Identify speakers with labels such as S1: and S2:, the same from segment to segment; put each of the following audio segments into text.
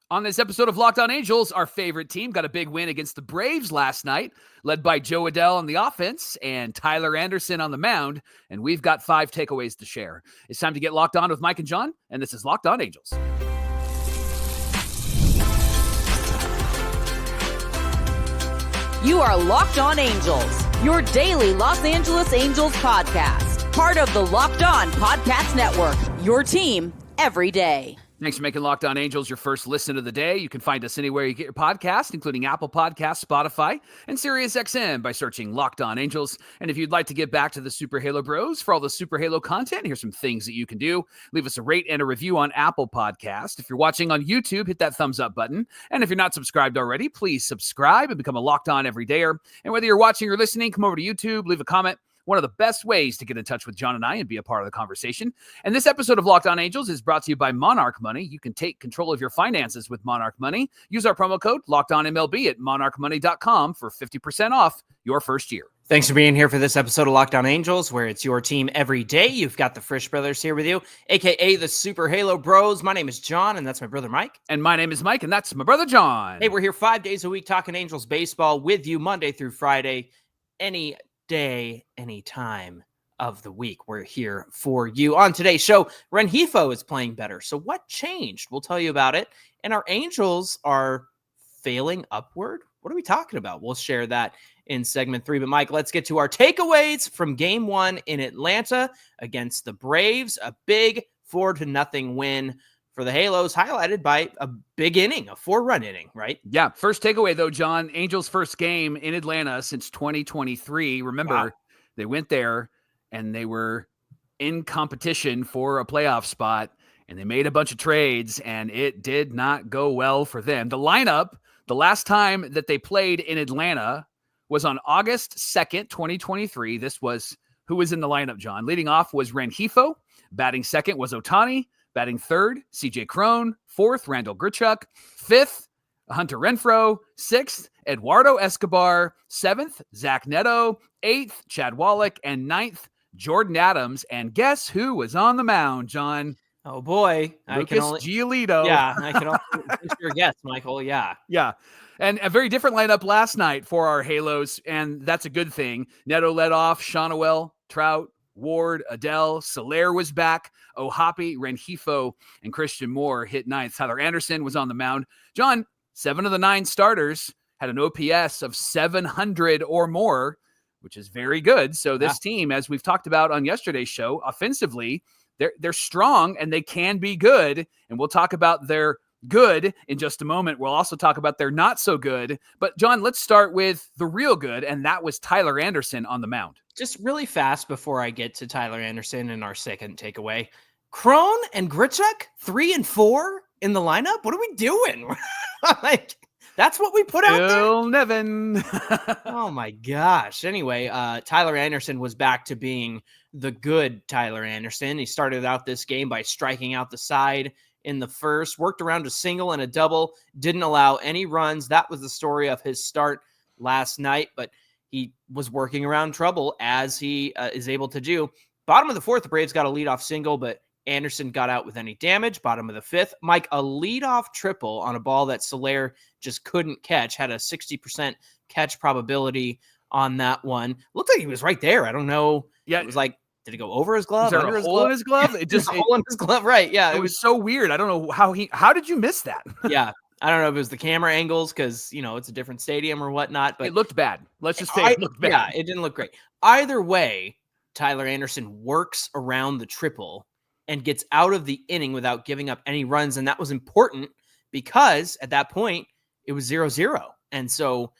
S1: On this episode of Locked On Angels, our favorite team got a big win against the Braves last night, led by Jo Adell on the offense and Tyler Anderson on the mound, and we've got 5 takeaways to share. It's time to get locked on with Mike and John, and this is Locked On Angels.
S2: You are Locked On Angels, your daily Los Angeles Angels podcast, part of the Locked On Podcast Network, your team every day.
S1: Thanks for making Locked On Angels your first listen of the day. You can find us anywhere you get your podcast, including Apple Podcasts, Spotify, and SiriusXM by searching Locked On Angels. And if you'd like to get back to the Super Halo Bros for all the Super Halo content, here's some things that you can do. Leave us a rate and a review on Apple Podcast. If you're watching on YouTube, hit that thumbs up button. And if you're not subscribed already, please subscribe and become a Locked On everydayer. And whether you're watching or listening, come over to YouTube, leave a comment. One of the best ways to get in touch with John and I and be a part of the conversation. And this episode of Locked On Angels is brought to you by Monarch Money. You can take control of your finances with Monarch Money. Use our promo code LOCKEDONMLB at monarchmoney.com for 50% off your first year.
S3: Thanks for being here for this episode of Locked On Angels, where it's your team every day. You've got the Frisch Brothers here with you, a.k.a. the Super Halo Bros. My name is John, and that's my brother Mike.
S1: And my name is Mike, and that's my brother John.
S3: Hey, we're here 5 days a week talking Angels baseball with you Monday through Friday, any day, any time of the week. We're here for you. On today's show, Rengifo is playing better. So what changed? We'll tell you about it. And our Angels are failing upward. What are we talking about? We'll share that in segment 3. But Mike, let's get to our takeaways from game 1 in Atlanta against the Braves. A big 4-0 win for the Halos, highlighted by a big inning, a 4-run inning, right?
S1: Yeah. First takeaway, though, John, Angels' first game in Atlanta since 2023. Remember, They went there and they were in competition for a playoff spot, and they made a bunch of trades, and it did not go well for them. The lineup, the last time that they played in Atlanta was on August 2nd, 2023. This was who was in the lineup, John. Leading off was Rengifo. Batting second was Ohtani. Batting third, C.J. Cron. Fourth, Randall Grichuk. Fifth, Hunter Renfroe. Sixth, Eduardo Escobar. Seventh, Zach Neto. Eighth, Chad Wallach. And ninth, Jordan Adams. And guess who was on the mound, John?
S3: Oh, boy.
S1: Lucas Giolito.
S3: Yeah, I can only sure guess, Michael. Yeah.
S1: Yeah. And a very different lineup last night for our Halos, and that's a good thing. Neto led off, Shawnuel, Trout, Ward, Adell, Soler was back, O'Hoppe, Rengifo, and Christian Moore hit ninth. Tyler Anderson was on the mound. John, 7 of the 9 starters had an OPS of 700 or more, which is very good. So this team, as we've talked about on yesterday's show, offensively, they're strong and they can be good. And we'll talk about their good in just a moment. We'll also talk about their not so good. But John, let's start with the real good, and that was Tyler Anderson on the mound.
S3: Just really fast before I get to Tyler Anderson and our second takeaway. Cron and Grichuk, 3 and 4 in the lineup? What are we doing? Like, that's what we put out
S1: Bill
S3: there?
S1: Nevin.
S3: Oh, my gosh. Anyway, Tyler Anderson was back to being the good Tyler Anderson. He started out this game by striking out the side in the first, worked around a single and a double, didn't allow any runs. That was the story of his start last night, but he was working around trouble as he is able to do. Bottom of the 4th, the Braves got a leadoff single, but Anderson got out with any damage. Bottom of the 5th, Mike, a leadoff triple on a ball that Soler just couldn't catch, had a 60% catch probability on that one. Looked like he was right there. I don't know.
S1: Yeah.
S3: It was like, did it go over his glove?
S1: Was there a hole in his glove?
S3: It just hole in his glove, right? Yeah,
S1: it was so weird. I don't know how did you miss that?
S3: Yeah, I don't know if it was the camera angles because it's a different stadium or whatnot, but
S1: it looked bad. Let's just say it looked bad.
S3: Yeah, it didn't look great. Either way, Tyler Anderson works around the triple and gets out of the inning without giving up any runs, and that was important because at that point it was 0-0, and so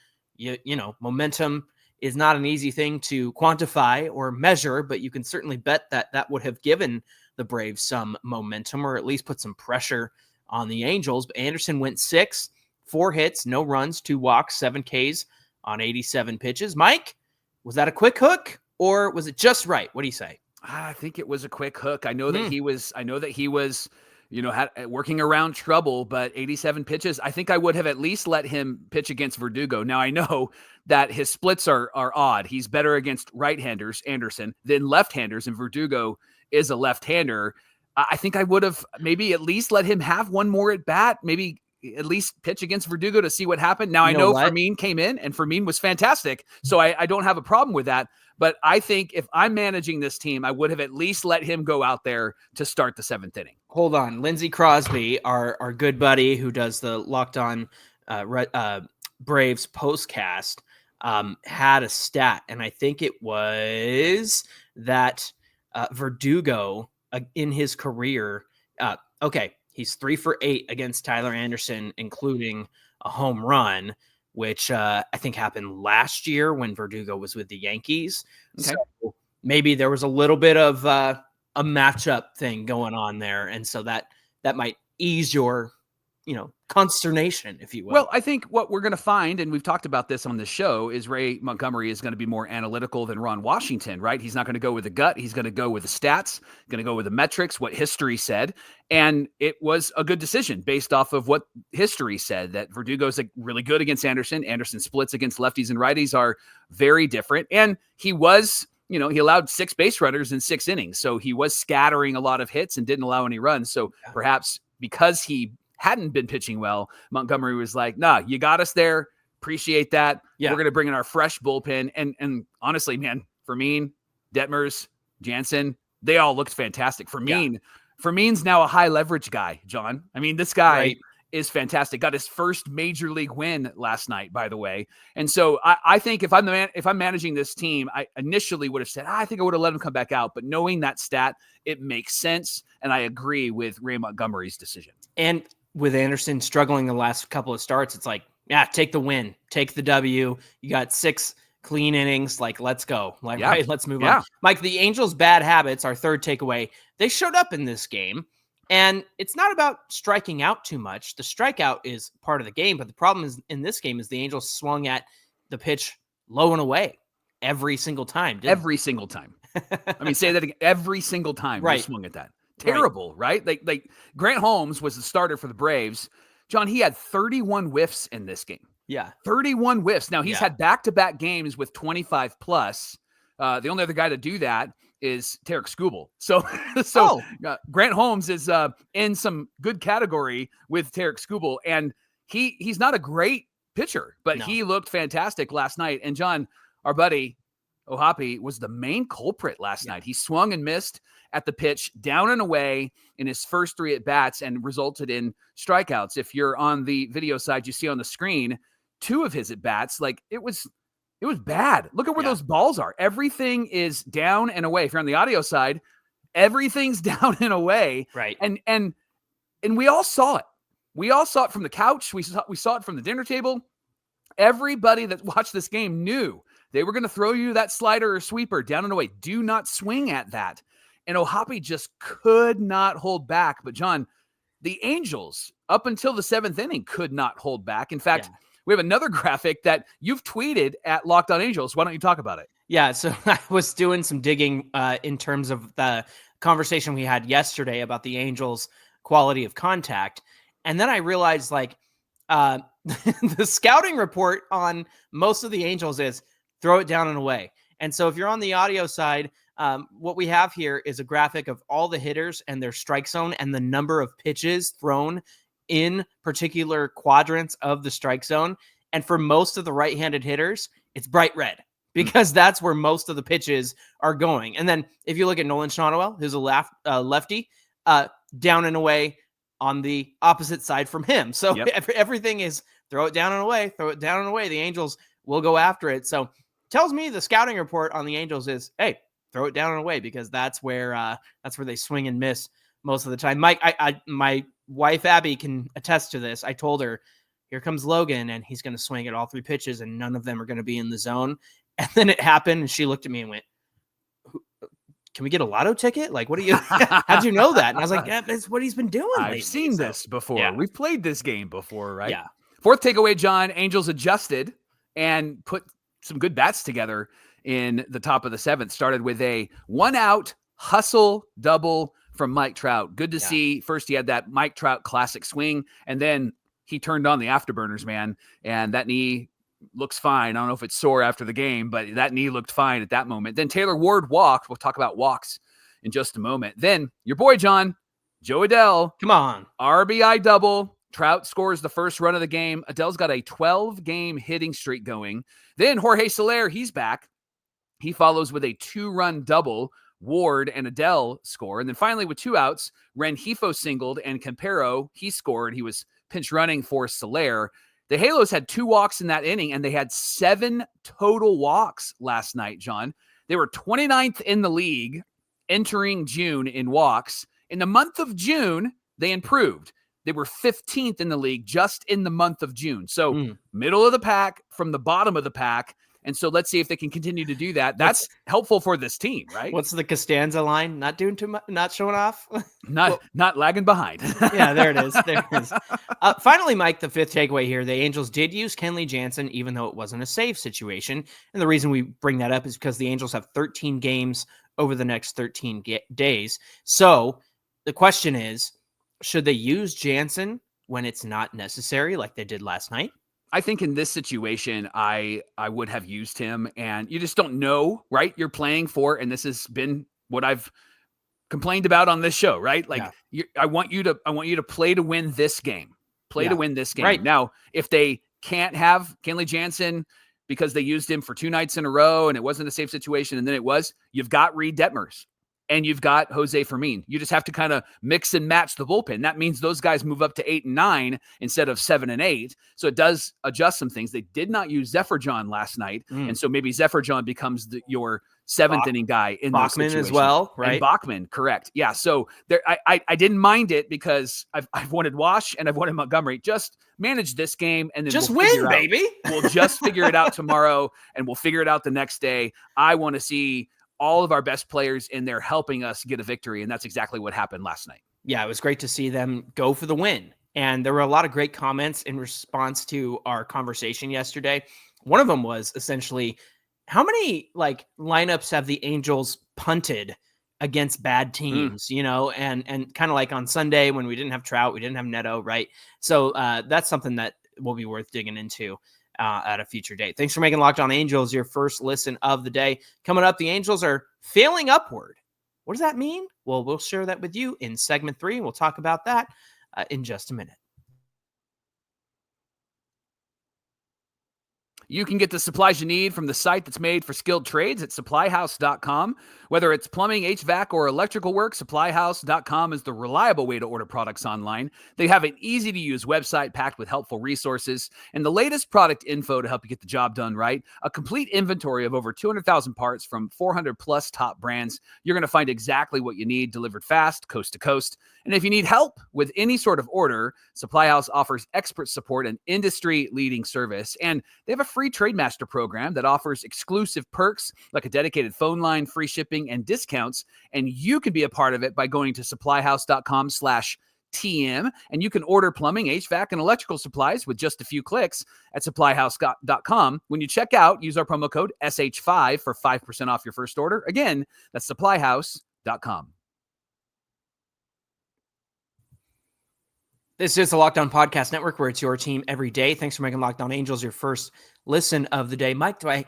S3: momentum is not an easy thing to quantify or measure, but you can certainly bet that that would have given the Braves some momentum or at least put some pressure on the Angels. But Anderson went 6, 4 hits, no runs, 2 walks, 7 Ks on 87 pitches. Mike, was that a quick hook or was it just right? What do you say?
S1: I think it was a quick hook. I know that he was working around trouble, but 87 pitches, I think I would have at least let him pitch against Verdugo. Now, I know that his splits are odd. He's better against right-handers, Anderson, than left-handers, and Verdugo is a left-hander. I think I would have maybe at least let him have one more at bat, maybe at least pitch against Verdugo to see what happened. Now, I
S3: know
S1: know
S3: what?
S1: Fermin came in, and Fermin was fantastic, so I don't have a problem with that. But I think if I'm managing this team, I would have at least let him go out there to start the 7th inning.
S3: Hold on. Lindsey Crosby, our good buddy who does the Locked On Braves postcast, had a stat, and I think it was that Verdugo in his career, he's 3 for 8 against Tyler Anderson, including a home run, which I think happened last year when Verdugo was with the Yankees.
S1: Okay.
S3: So maybe there was a little bit of a matchup thing going on there, and so that might ease your consternation, if you will.
S1: Well, I think what we're going to find, and we've talked about this on the show, is Ray Montgomery is going to be more analytical than Ron Washington, right? He's not going to go with the gut. He's going to go with the stats, going to go with the metrics, what history said. And it was a good decision based off of what history said, that Verdugo's really good against Anderson. Anderson splits against lefties and righties are very different. And he was, he allowed 6 base runners in 6 innings. So he was scattering a lot of hits and didn't allow any runs. So perhaps because he hadn't been pitching well, Montgomery was like, nah, you got us there. Appreciate that. Yeah. We're going to bring in our fresh bullpen. And honestly, man, Fermin, Detmers, Jansen, they all looked fantastic. Fermin's now a high leverage guy, John. I mean, this guy is fantastic. Got his first major league win last night, by the way. And so I think if I'm managing this team, I initially would have said, I think I would have let him come back out. But knowing that stat, it makes sense. And I agree with Ray Montgomery's decision. And
S3: with Anderson struggling the last couple of starts, it's like, take the win, take the W. You got 6 clean innings. Let's go. Right, let's move on. Mike, the Angels' bad habits, our third takeaway, they showed up in this game. And it's not about striking out too much. The strikeout is part of the game, but the problem is in this game is the Angels swung at the pitch low and away every single time.
S1: Every single time. I mean, say that again. Every single time they swung at that. Terrible, right? Like Grant Holmes was the starter for the Braves. John, he had 31 whiffs in this game.
S3: Yeah.
S1: 31 whiffs. Now, he's had back-to-back games with 25 plus. The only other guy to do that is Tarek Skubal. So Grant Holmes is in some good category with Tarek Skubal, and he's not a great pitcher, but he looked fantastic last night. And John, our buddy O'Hoppe, was the main culprit last night. He swung and missed at the pitch, down and away in his first 3 at-bats, and resulted in strikeouts. If you're on the video side, you see on the screen 2 of his at-bats. It was bad. Look at where those balls are. Everything is down and away. If you're on the audio side, everything's down and away.
S3: Right.
S1: And we all saw it. We all saw it from the couch. We saw it from the dinner table. Everybody that watched this game knew they were going to throw you that slider or sweeper down and away. Do not swing at that. And O'Hoppe just could not hold back. But John, the Angels, up until the 7th inning, could not hold back. In fact, we have another graphic that you've tweeted at Locked On Angels. Why don't you talk about it?
S3: Yeah, so I was doing some digging in terms of the conversation we had yesterday about the Angels' quality of contact. And then I realized, the scouting report on most of the Angels is throw it down and away. And so if you're on the audio side, what we have here is a graphic of all the hitters and their strike zone and the number of pitches thrown in particular quadrants of the strike zone. And for most of the right-handed hitters, it's bright red because that's where most of the pitches are going. And then if you look at Nolan Schonewell, who's a lefty, down and away on the opposite side from him. So everything is throw it down and away, throw it down and away. The Angels will go after it. So tells me the scouting report on the Angels is, hey, throw it down and away, because that's where they swing and miss most of the time. Mike, my wife Abby can attest to this. I told her, here comes Logan, and he's going to swing at all 3 pitches, and none of them are going to be in the zone. And then it happened, and she looked at me and went, can we get a lotto ticket? What do you, how'd you know that? And I was like, that's what he's been doing lately.
S1: I've seen this before.
S3: Yeah.
S1: We've played this game before, right?
S3: Yeah.
S1: 4th takeaway, John, Angels adjusted and put some good bats together in the top of the 7th. Started with a 1-out hustle double from Mike Trout. Good to see. First, he had that Mike Trout classic swing, and then he turned on the afterburners, man, and that knee looks fine. I don't know if it's sore after the game, but that knee looked fine at that moment. Then Taylor Ward walked. We'll talk about walks in just a moment. Then your boy, John, Jo Adell.
S3: Come on.
S1: RBI double. Trout scores the first run of the game. Adell's got a 12-game hitting streak going. Then Jorge Soler, he's back. He follows with a 2-run double. Ward and Adell score. And then finally, with 2 outs, Rengifo singled and Campero, he scored. He was pinch running for Soler. The Halos had 2 walks in that inning, and they had 7 total walks last night, John. They were 29th in the league entering June in walks. In the month of June, they improved. They were 15th in the league just in the month of June. So middle of the pack from the bottom of the pack. And so let's see if they can continue to do that. That's helpful for this team, right?
S3: What's the Costanza line? Not doing too much, not showing off?
S1: Not lagging behind.
S3: Yeah, there it is. There it is. Finally, Mike, the 5th takeaway here. The Angels did use Kenley Jansen, even though it wasn't a save situation. And the reason we bring that up is because the Angels have 13 games over the next 13 days. So the question is, should they use Jansen when it's not necessary like they did last night?
S1: I think in this situation, I would have used him, and you just don't know, right? You're playing for, and this has been what I've complained about on this show, right? Like I want you to play to win this game, to win this game.
S3: Right.
S1: Now, if they can't have Kenley Jansen because they used him for 2 nights in a row and it wasn't a safe situation, and then you've got Reed Detmers. And you've got Jose Fermin. You just have to kind of mix and match the bullpen. That means those guys move up to 8 and 9 instead of 7 and 8. So it does adjust some things. They did not use Zephyr John last night. And so maybe Zephyr John becomes your 7th inning guy in those situations.
S3: Bachman as well, right?
S1: And Bachman, correct. Yeah. So there, I didn't mind it because I've wanted Wash and I've wanted Montgomery. Just manage this game and then
S3: just win, baby.
S1: We'll just figure it out tomorrow and we'll figure it out the next day. I want to see all of our best players in there helping us get a victory. And that's exactly what happened last night.
S3: Yeah, it was great to see them go for the win. And there were a lot of great comments in response to our conversation yesterday. One of them was essentially, how many lineups have the Angels punted against bad teams, and kind of like on Sunday when we didn't have Trout, we didn't have Neto, right? So that's something that will be worth digging into at a future date. Thanks for making Locked On Angels your first listen of the day. Coming up, the Angels are failing upward. What does that mean? Well, we'll share that with you in segment 3. We'll talk about that in just a minute.
S1: You can get the supplies you need from the site that's made for skilled trades at supplyhouse.com. Whether it's plumbing, HVAC, or electrical work, supplyhouse.com is the reliable way to order products online. They have an easy-to-use website packed with helpful resources and the latest product info to help you get the job done right. A complete inventory of over 200,000 parts from 400-plus top brands. You're going to find exactly what you need delivered fast, coast to coast. And if you need help with any sort of order, Supply House offers expert support and industry-leading service. And they have a free Trademaster program that offers exclusive perks like a dedicated phone line, free shipping, and discounts. And you can be a part of it by going to supplyhouse.com/TM. And you can order plumbing, HVAC, and electrical supplies with just a few clicks at supplyhouse.com. When you check out, use our promo code SH5 for 5% off your first order. Again, that's supplyhouse.com.
S3: This is the Locked On Podcast Network, where it's your team every day. Thanks for making Locked On Angels your first listen of the day. Mike, do I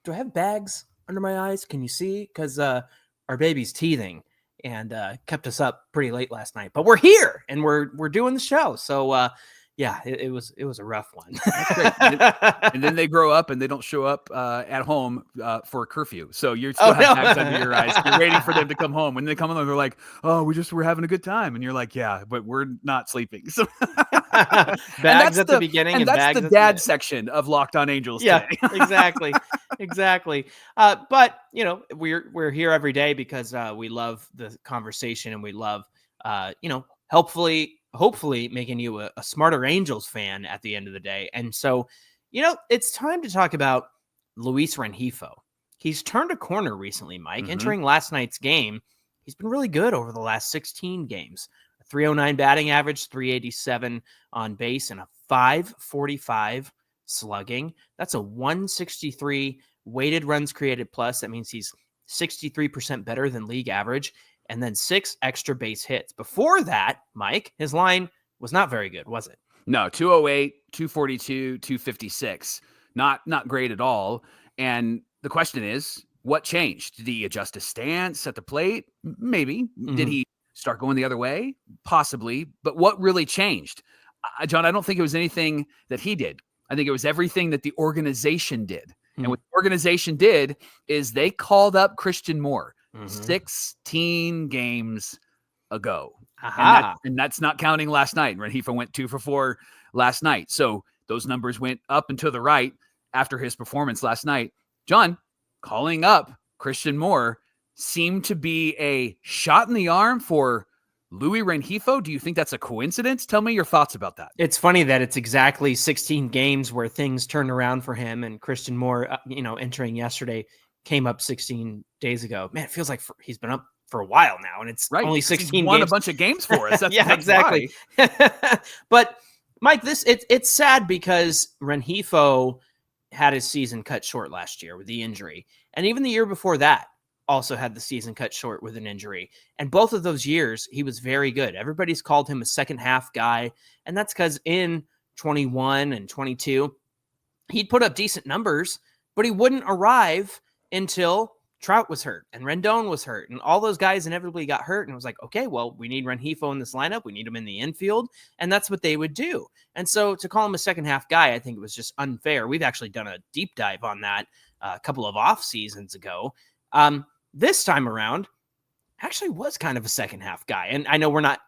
S3: have bags under my eyes? Can you see? Because our baby's teething and kept us up pretty late last night. But we're here and we're doing the show. So yeah, it was a rough one.
S1: That's great. And then they grow up and they don't show up at home for a curfew. So you still have bags under your eyes. You're waiting for them to come home. When they come home, they're like, "Oh, we're having a good time," and you're like, "Yeah, but we're not sleeping." So
S3: bags at the beginning, and
S1: that's
S3: bags
S1: the
S3: at
S1: dad
S3: the
S1: section of Locked On Angels.
S3: Yeah,
S1: today.
S3: exactly. But we're here every day because we love the conversation and we love hopefully making you a smarter Angels fan at the end of the day. And so, it's time to talk about Luis Rengifo. He's turned a corner recently, Mike. Entering last night's game, he's been really good over the last 16 games. A 309 batting average, 387 on base, and a 545 slugging. That's a 163 weighted runs created plus. That means he's 63% better than league average. And then 6 extra base hits. Before that, Mike, his line was not very good, was it?
S1: No, 208, 242, 256. Not great at all. And the question is, what changed? Did he adjust his stance at the plate? Maybe. Did he start going the other way? Possibly. But what really changed? John, I don't think it was anything that he did. I think it was everything that the organization did. And what the organization did is they called up Christian Moore 16 games ago. And that's not counting last night. Rengifo went 2 for 4 last night. So those numbers went up and to the right after his performance last night. John, calling up Christian Moore seemed to be a shot in the arm for Luis Rengifo. Do you think that's a coincidence? Tell me your thoughts about that.
S3: It's funny that it's exactly 16 games where things turned around for him, and Christian Moore, entering yesterday, came up 16 days ago. Man, it feels like he's been up for a while now, and it's only 16
S1: he's won
S3: games.
S1: A bunch of games for us. That's,
S3: yeah, exactly. But Mike, it's sad because Rengifo had his season cut short last year with the injury, and even the year before that also had the season cut short with an injury. And both of those years, he was very good. Everybody's called him a second half guy. And that's because in 21 and 22, he'd put up decent numbers, but he wouldn't arrive until Trout was hurt and Rendon was hurt. And all those guys inevitably got hurt. And it was like, okay, well, we need Rengifo in this lineup. We need him in the infield. And that's what they would do. And so to call him a second half guy, I think it was just unfair. We've actually done a deep dive on that a couple of off seasons ago. This time around, actually was kind of a second half guy. And I know we're not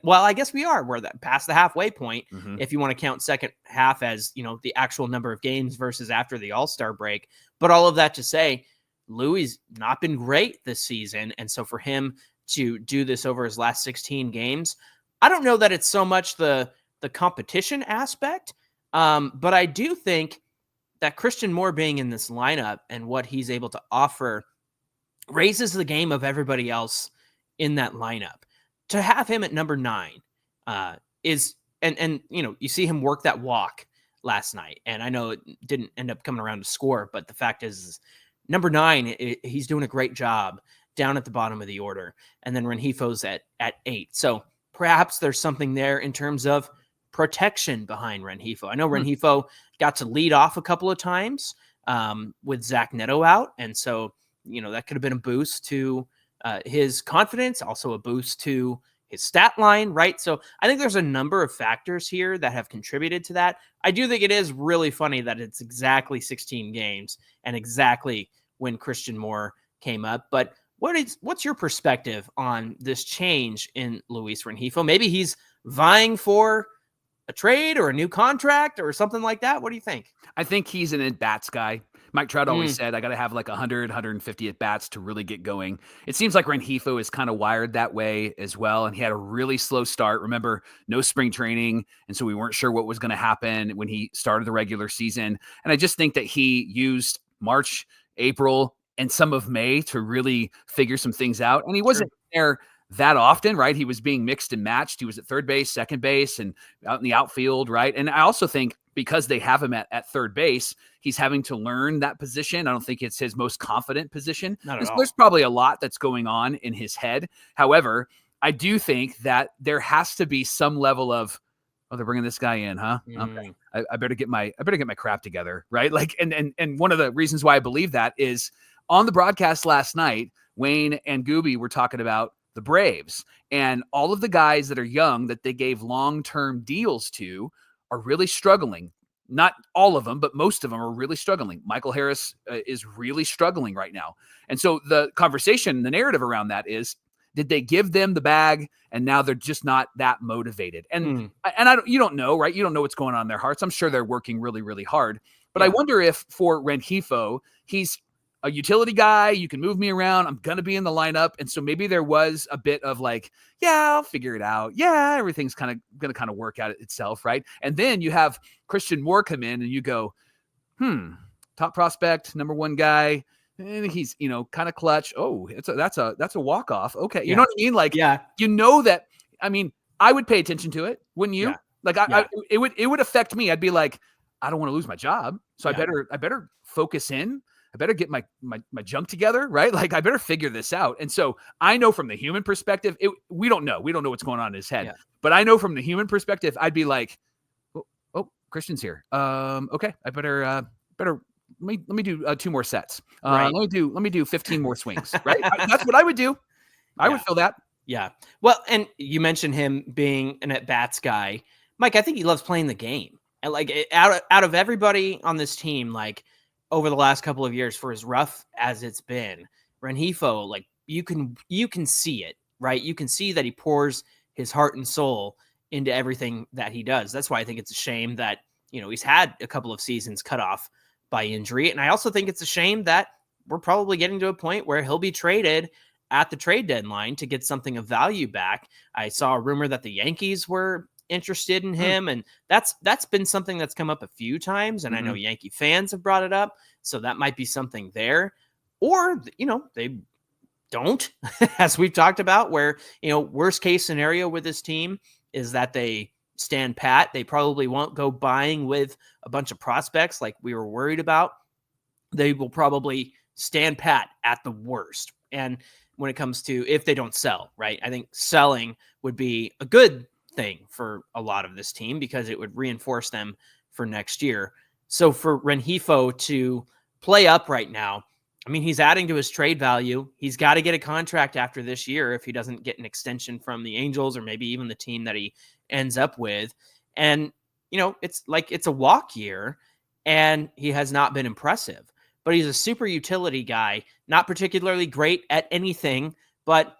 S3: well, I guess we are. We're past the halfway point. If you want to count second half as, the actual number of games versus after the All-Star break. But all of that to say, Louis not been great this season. And so for him to do this over his last 16 games, I don't know that it's so much the competition aspect. But I do think that Christian Moore being in this lineup and what he's able to offer raises the game of everybody else in that lineup. To have him at number 9 is, and you see him work that walk last night. And I know it didn't end up coming around to score, but the fact is number 9, he's doing a great job down at the bottom of the order. And then Rengifo's at 8. So perhaps there's something there in terms of protection behind Rengifo. I know Rengifo got to lead off a couple of times with Zach Neto out. And so, that could have been a boost to his confidence, also a boost to his stat line, right? So I think there's a number of factors here that have contributed to that. I do think it is really funny that it's exactly 16 games and exactly when Christian Moore came up. But what's your perspective on this change in Luis Rengifo? Maybe he's vying for a trade or a new contract or something like that. What do you think?
S1: I think he's an at-bats guy. Mike Trout always said, I got to have like 100, 150 at-bats to really get going. It seems like Rengifo is kind of wired that way as well. And he had a really slow start. Remember, no spring training. And so we weren't sure what was going to happen when he started the regular season. And I just think that he used March, April, and some of May to really figure some things out. And he wasn't there that often, right? He was being mixed and matched. He was at third base, second base, and out in the outfield, right? And I also think because they have him at third base, he's having to learn that position. I don't think it's his most confident position. There's probably a lot that's going on in his head. However, I do think that there has to be some level of, they're bringing this guy in, huh? Okay. I better get my crap together, right? Like, and one of the reasons why I believe that is on the broadcast last night, Wayne and Gooby were talking about the Braves, and all of the guys that are young that they gave long-term deals to are really struggling. Not all of them, but most of them are really struggling. Michael Harris is really struggling right now. And so the conversation, the narrative around that is, did they give them the bag and now they're just not that motivated? And you don't know, right? You don't know what's going on in their hearts. I'm sure they're working really, really hard. But I wonder if for Rengifo, he's a utility guy. You can move me around. I'm going to be in the lineup. And so maybe there was a bit of like, yeah, I'll figure it out. Yeah, everything's kind of going to work out itself, right? And then you have Christian Moore come in and you go, top prospect, number 1 guy. And he's, kind of clutch. Oh, that's a walk-off. Okay. You know what I mean? Like, that, I would pay attention to it. Wouldn't you? Yeah. Like it would affect me. I'd be like, I don't want to lose my job. So I better focus in. I better get my junk together, right? Like I better figure this out. And so I know from the human perspective, we don't know what's going on in his head, but I know from the human perspective, I'd be like, oh, Christian's here. Okay. I better, let me do 2 more sets. Let me do 15 more swings, right? That's what I would do. I would feel that.
S3: Yeah. Well, and you mentioned him being an at-bats guy. Mike, I think he loves playing the game. And like out of everybody on this team, like over the last couple of years, for as rough as it's been, Rengifo, like you can see it, right? You can see that he pours his heart and soul into everything that he does. That's why I think it's a shame that, he's had a couple of seasons cut off by injury. And I also think it's a shame that we're probably getting to a point where he'll be traded at the trade deadline to get something of value back. I saw a rumor that the Yankees were interested in him, and that's been something that's come up a few times, and I know Yankee fans have brought it up, so that might be something there. Or, they don't, as we've talked about, where, worst case scenario with this team is that they stand pat. They probably won't go buying with a bunch of prospects like we were worried about. They will probably stand pat at the worst. And when it comes to if they don't sell, right? I think selling would be a good thing for a lot of this team because it would reinforce them for next year. So for Rengifo to play up right now, I mean, he's adding to his trade value. He's got to get a contract after this year if he doesn't get an extension from the Angels or maybe even the team that he ends up with. And, it's like it's a walk year and he has not been impressive. But he's a super utility guy, not particularly great at anything, but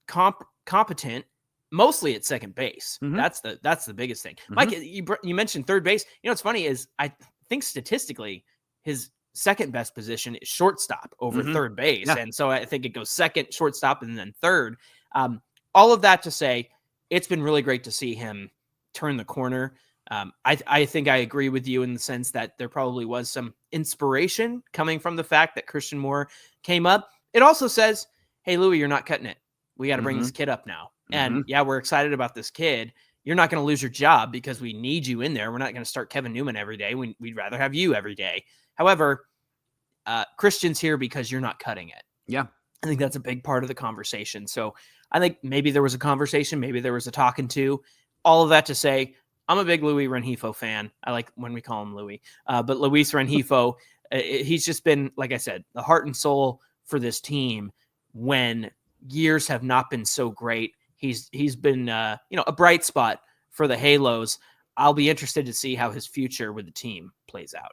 S3: competent, mostly at second base. That's the biggest thing. Mike, you mentioned third base. What's funny is I think statistically his second best position is shortstop over third base. Yeah. And so I think it goes second, shortstop, and then third. All of that to say, it's been really great to see him turn the corner. I think I agree with you in the sense that there probably was some inspiration coming from the fact that Christian Moore came up. It also says, hey, Louis, you're not cutting it. We got to bring this kid up now. And yeah, we're excited about this kid. You're not going to lose your job because we need you in there. We're not going to start Kevin Newman every day. We'd rather have you every day. However, Christian's here because you're not cutting it.
S1: Yeah.
S3: I think that's a big part of the conversation. So I think maybe there was a conversation, maybe there was a talking to. All of that to say, I'm a big Luis Rengifo fan. I like when we call him Louis. But Luis Rengifo, he's just been, like I said, the heart and soul for this team when years have not been so great. He's been a bright spot for the Halos. I'll be interested to see how his future with the team plays out.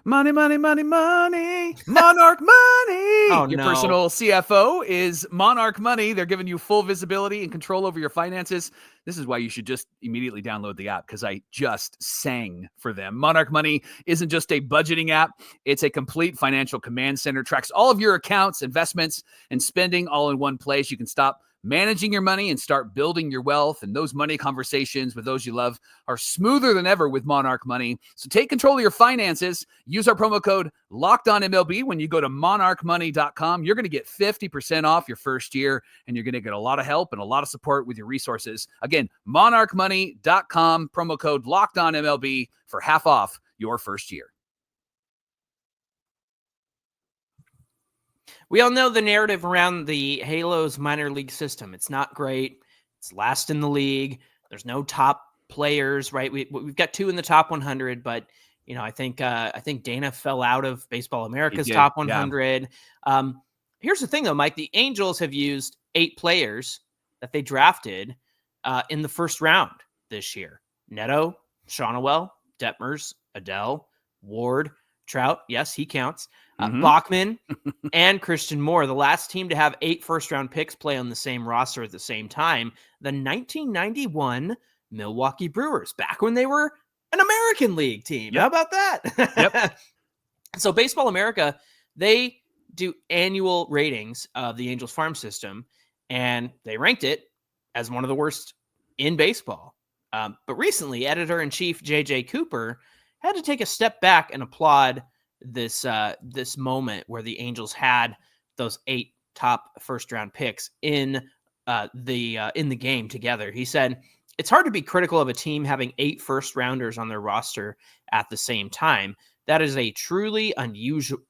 S1: Money, money, money, money. Monarch Money.
S3: Oh,
S1: your
S3: no.
S1: personal CFO is Monarch Money. They're giving you full visibility and control over your finances. This is why you should just immediately download the app because I just sang for them. Monarch Money isn't just a budgeting app. It's a complete financial command center. Tracks all of your accounts, investments, and spending all in one place. You can stop managing your money and start building your wealth. And those money conversations with those you love are smoother than ever with Monarch Money. So take control of your finances. Use our promo code LOCKEDONMLB when you go to monarchmoney.com. You're going to get 50% off your first year, and you're going to get a lot of help and a lot of support with your resources. Again, monarchmoney.com, promo code LOCKEDONMLB for half off your first year.
S3: We all know the narrative around the Halos minor league system. It's not great. It's last in the league. There's no top players, right? We've got two in the top 100, but I think Dana fell out of Baseball America's top 100. Yeah. Here's the thing, though, Mike. The Angels have used 8 players that they drafted in the first round this year: Neto, Shonowell, Detmers, Adell, Ward, Trout. Yes, he counts. Bachman and Christian Moore, the last team to have 8 first-round picks play on the same roster at the same time, the 1991 Milwaukee Brewers, back when they were an American League team. Yep. How about that?
S1: Yep.
S3: So Baseball America, they do annual ratings of the Angels farm system, and they ranked it as one of the worst in baseball. But recently, editor-in-chief J.J. Cooper had to take a step back and applaud this moment where the Angels had those 8 top first round picks in the game together. He said, "It's hard to be critical of a team having 8 first rounders on their roster at the same time. That is truly unusual,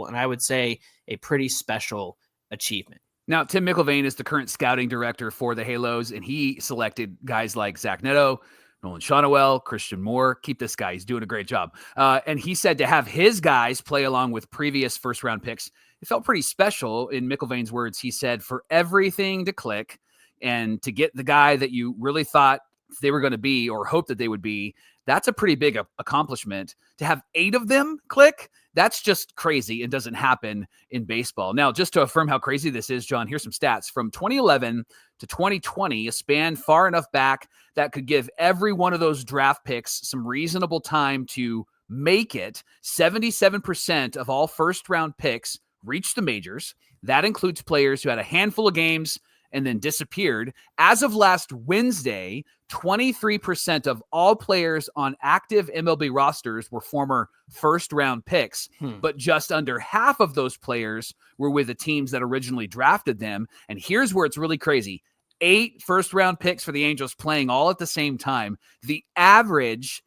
S3: and I would say a pretty special achievement."
S1: Now, Tim McIlvaine is the current scouting director for the Halos, and he selected guys like Zach Neto, Nolan Shonowell, Christian Moore. Keep this guy. He's doing a great job. And he said to have his guys play along with previous first-round picks it felt pretty special. In McIlvain's words, he said, for everything to click and to get the guy that you really thought they were going to be or hoped that they would be, that's a pretty big accomplishment. To have 8 of them click, that's just crazy and doesn't happen in baseball. Now, just to affirm how crazy this is, John, here's some stats. From 2011 to 2020, a span far enough back that could give every one of those draft picks some reasonable time to make it. 77% of all first-round picks reached the majors. That includes players who had a handful of games and then disappeared. As of last Wednesday, 23% of all players on active MLB rosters were former first-round picks, but just under half of those players were with the teams that originally drafted them. And here's where it's really crazy. 8 first-round picks for the Angels playing all at the same time. The average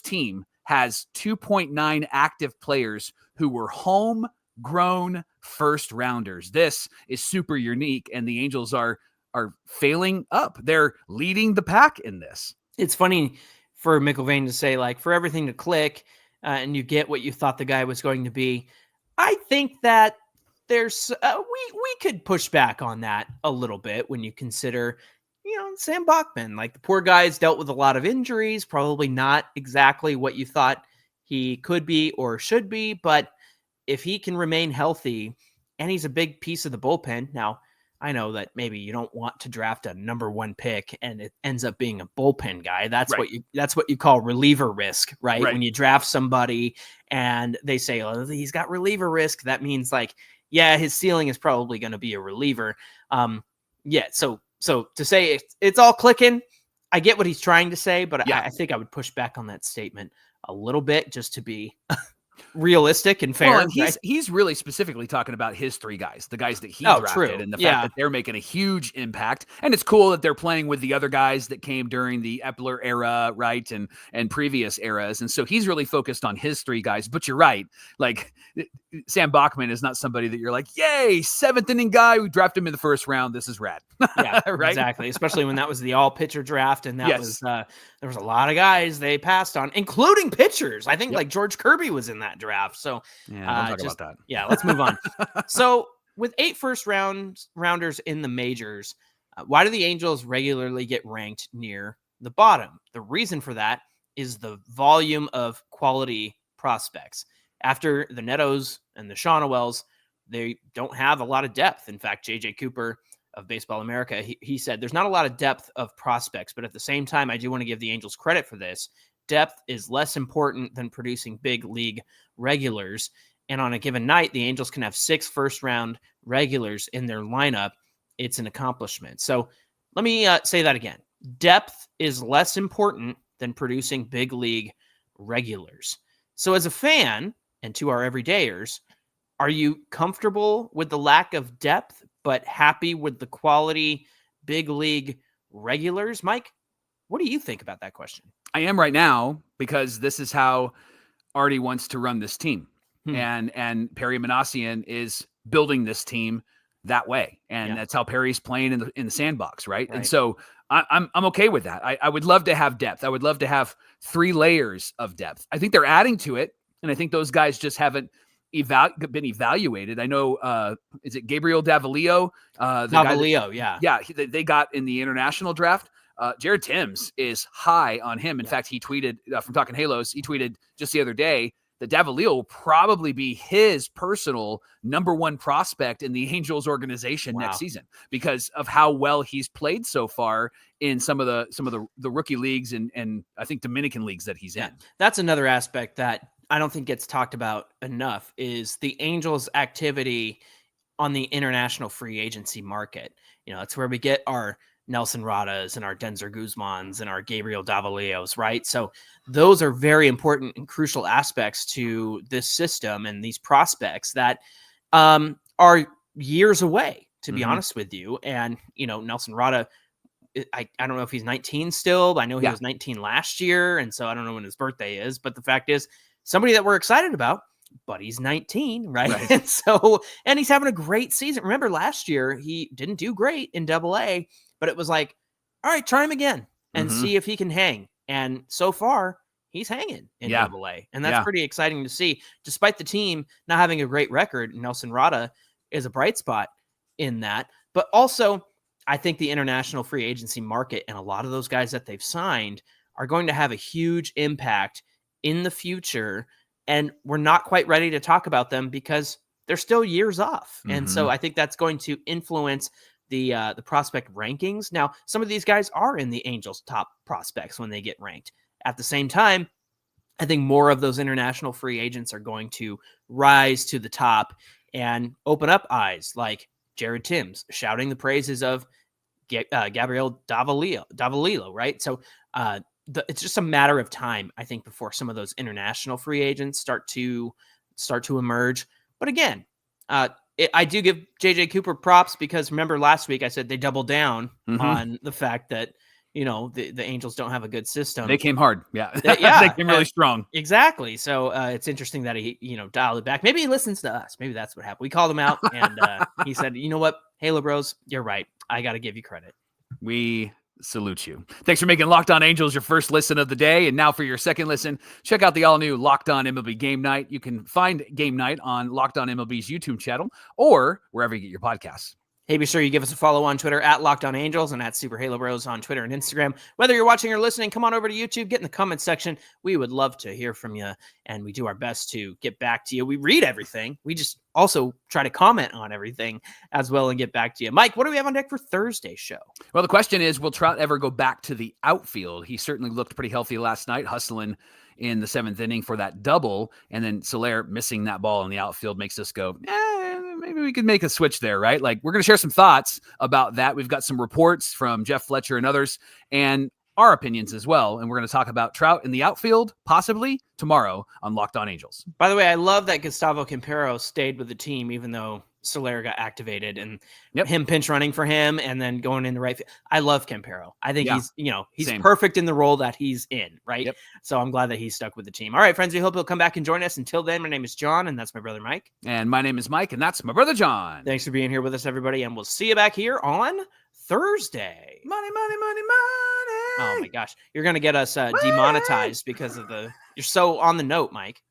S1: team has 2.9 active players who were homegrown first rounders. This is super unique, and the Angels are failing up. They're leading the pack in this.
S3: It's funny for McIlvain to say, like, for everything to click and you get what you thought the guy was going to be. I think that there's we could push back on that a little bit when you consider, Sam Bachman. Like, the poor guy's dealt with a lot of injuries, probably not exactly what you thought he could be or should be, but if he can remain healthy, and he's a big piece of the bullpen. Now, I know that maybe you don't want to draft a number 1 pick and it ends up being a bullpen guy. That's right. What you call reliever risk, right? When you draft somebody and they say, oh, he's got reliever risk, that means, like, yeah, his ceiling is probably going to be a reliever. So to say it's all clicking, I get what he's trying to say, but I think I would push back on that statement a little bit just to be realistic and fair.
S1: Well, and he's really specifically talking about his 3 guys, the guys that he drafted, and the fact that they're making a huge impact. And it's cool that they're playing with the other guys that came during the Epler era, right, and previous eras. And so he's really focused on his 3 guys. But you're right, like, Sam Bachman is not somebody that you're like, yay, 7th inning guy, we drafted him in the first round, this is rad.
S3: Yeah, right? Exactly. Especially when that was the all pitcher draft, and that was there was a lot of guys they passed on, including pitchers. I think like George Kirby was in that draft. So
S1: don't talk about that.
S3: Yeah, let's move on. So with 8 first rounders in the majors, why do the Angels regularly get ranked near the bottom? The reason for that is the volume of quality prospects. After the Nettos and the Shonowells, they don't have a lot of depth. In fact, J.J. Cooper of Baseball America, he said there's not a lot of depth of prospects, but at the same time, I do want to give the Angels credit for this. Depth is less important than producing big league regulars. And on a given night, the Angels can have 6 first-round regulars in their lineup. It's an accomplishment. So let me say that again. Depth is less important than producing big league regulars. So as a fan, and to our everydayers, are you comfortable with the lack of depth, but happy with the quality big league regulars? Mike, what do you think about that question?
S1: I am right now, because this is how Artie wants to run this team. And Perry Manassian is building this team that way. And that's how Perry's playing in the sandbox, right? And so I'm okay with that. I would love to have depth. I would love to have 3 layers of depth. I think they're adding to it. And I think those guys just haven't been evaluated. I know, is it Gabriel Davalos? They got in the international draft. Jared Timms is high on him. In fact, he tweeted from Talking Halos. He tweeted just the other day that Davalos will probably be his personal number 1 prospect in the Angels organization next season because of how well he's played so far in some of the rookie leagues and I think Dominican leagues that he's in.
S3: That's another aspect that I don't think gets talked about enough is the Angels' activity on the international free agency market. It's where we get our Nelson Radas and our Denzer Guzmans and our Gabriel Davalos, right? So those are very important and crucial aspects to this system and these prospects that are years away, to be honest with you. And, Nelson Rada, I don't know if he's 19 still, but I know he was 19 last year. And so I don't know when his birthday is, but the fact is somebody that we're excited about, but he's 19, right? And he's having a great season. Remember last year, he didn't do great in AA, but it was like, all right, try him again and see if he can hang. And so far, he's hanging in
S1: Yeah.
S3: AA. And that's pretty exciting to see. Despite the team not having a great record, Nelson Rada is a bright spot in that. But also, I think the international free agency market and a lot of those guys that they've signed are going to have a huge impact in the future. And we're not quite ready to talk about them because they're still years off. And so I think that's going to influence the prospect rankings. Now, some of these guys are in the Angels' top prospects when they get ranked. At the same time, I think more of those international free agents are going to rise to the top and open up eyes, like Jared Timms shouting the praises of Gabriel Davalos, right? So it's just a matter of time, I think, before some of those international free agents start to emerge. But again, I do give JJ Cooper props because remember last week I said they doubled down on the fact that the Angels don't have a good system.
S1: They came hard, yeah.
S3: They
S1: came really strong.
S3: Exactly. So it's interesting that he dialed it back. Maybe he listens to us. Maybe that's what happened. We called him out, and he said, "You know what, Halo Bros, you're right. I got to give you credit."
S1: We salute you. Thanks for making Locked On Angels your first listen of the day. And now for your second listen, check out the all-new Locked On MLB Game Night. You can find Game Night on Locked On MLB's YouTube channel or wherever you get your podcasts.
S3: Hey, be sure you give us a follow on Twitter at Locked On Angels and at Super Halo Bros on Twitter and Instagram. Whether you're watching or listening, come on over to YouTube, get in the comments section. We would love to hear from you, and we do our best to get back to you. We read everything. We just also try to comment on everything as well and get back to you. Mike, what do we have on deck for Thursday's show?
S1: Well, the question is, will Trout ever go back to the outfield? He certainly looked pretty healthy last night, hustling in the 7th inning for that double, and then Soler missing that ball in the outfield makes us go, maybe we could make a switch there, right? Like, we're going to share some thoughts about that. We've got some reports from Jeff Fletcher and others, and our opinions as well. And we're going to talk about Trout in the outfield, possibly tomorrow on Locked On Angels.
S3: By the way, I love that Gustavo Quintero stayed with the team, even though Soler got activated and him pinch running for him and then going in the right field. I love Quintero. I think he's perfect in the role that he's in, right? Yep. So I'm glad that he's stuck with the team. All right, friends, we hope he'll come back and join us. Until then, my name is John, and that's my brother Mike.
S1: And my name is Mike, and that's my brother John.
S3: Thanks for being here with us, everybody, and we'll see you back here on Thursday.
S1: Money, money, money, money.
S3: Oh my gosh, you're gonna get us demonetized because of you're so on the note, Mike.